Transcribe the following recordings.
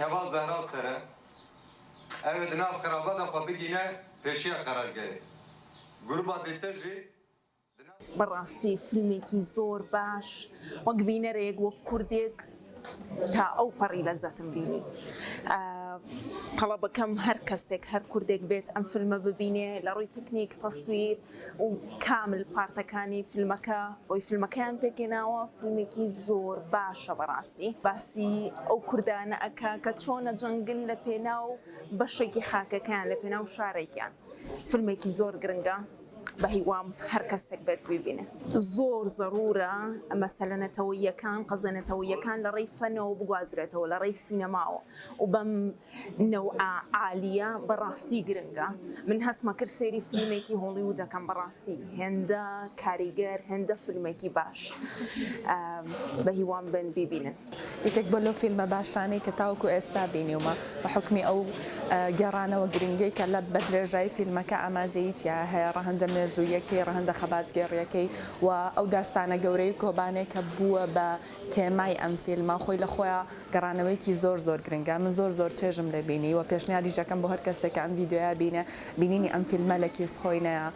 هوا زهرا سره evet nav xerabat xwe bigîne pêşiya qarargehê grupa dêtejî بەڕاستی فیلمێکی زۆر باش وەک بینەرێک وەک کوردێک تا ئەو پەڕی لەزەتم بینی قەڵەبەکەم هەر کەسێک هەر کوردێک بێت ئەم فیلمە ببینێ لە ڕووی تەکنیک تەسویر و کامل پارتەکانی فیلمەکە بۆی فیلمەکەیان پێکێناوە فیلمێکی زۆر باشە بەڕاستی باسی ئەو کوردانە ئەکا کە چۆنە جەنگن لە پێناو بەشێکی خاکەکەیان لە پێناو شارێکیان فیلمێکی زۆر گرنگە بە هیوام هەر کەسێک بێت ببینێ زۆر زەرورە مەسەلەنەتەوەیەکان قەزەنەتەوەیەکان لە ڕێی فەنەوە بگوازرێتەوە لە ڕێی سینەماوە و بەم نەوعە عالیە بەڕاستی گرنگە من هەستمە کرد سێری فیلمێکی هۆلیوودەکەم بەڕاستی هێندە کاریگەر هێندە فیلمێکی باش بە هیوام بن ببینن یەکێک بۆ لەو فیلمە باشانەی کە تاوەکو ئێستا بینیومە بە حکمی ئەو گەڕانەوە گرنگەی کە لە بەدرێژایی فیلمەکە ئامادەییتیا هەیە ڕەهەندە مێژوویەکەی ڕەهەندە خەباتگێڕیەکەی و ئەو داستانە گەورەی کۆبانێک کە بووە بە تێمای ئەم فیلمە خۆی لە خۆیان گەڕانەوەیکی زۆر گرنگە من زۆر چێژم لێ بینی و پێشنیاری ژەکەم بۆ هەر کەسێک ئەم ڤیدیۆیا بینینی ئەم فیلمە لە کیسخۆینەیە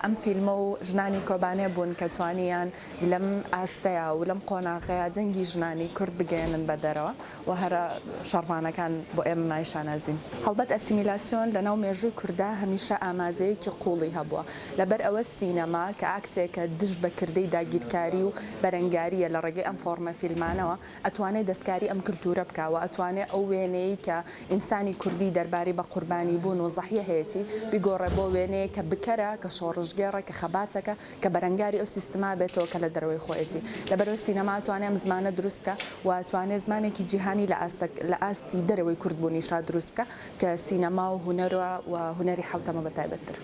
ئەم فیلمە و ژنانی کۆبانێ بوون کە توانیان لەم ئاستەیە و لەم قۆناغەیە دەنگی ژنانی کورد بگەێنن بە دەرەوە و هەرە شەڕوانەکان بۆ ئێمە مایشانازین هەڵبەت ئەسیمیلاسیۆن لەناو مێژووی کووردا هەمیشە ئامادەیەکی قوڵی هەبووە لەبەر ئەوە سینەما کە ئاکتێکە دژ بە کردەی داگیرکاری و بەرەنگاریە لە ڕێگەی ئەم فۆرمە فیلمانەوە ئەتوانێت دەستکاری ئەم کللتورە بکاوە ئەتوانێت ئەو وێنەیە کە ئینسانی کوردی دەربارەی بە قوربانی بوون و زەحیە هەیەی بیگۆڕێ بۆ وێنەیە کە بکەرە کە شۆڕژگێڕە کە خەباتەکە کە بەرەنگاری ئەو سیستما بێتەوە کە لە دەرەوەی خۆیەتی لەبەرەوە سینەما توانێت زمانە دروست بکە و توانێت زمانێکی جیهانی لە ئاستی دەرەوەی کوردبوونیشا دروست بکە کە سینەما و هونەرە و هونەری حوتەمە بەتایبەتتر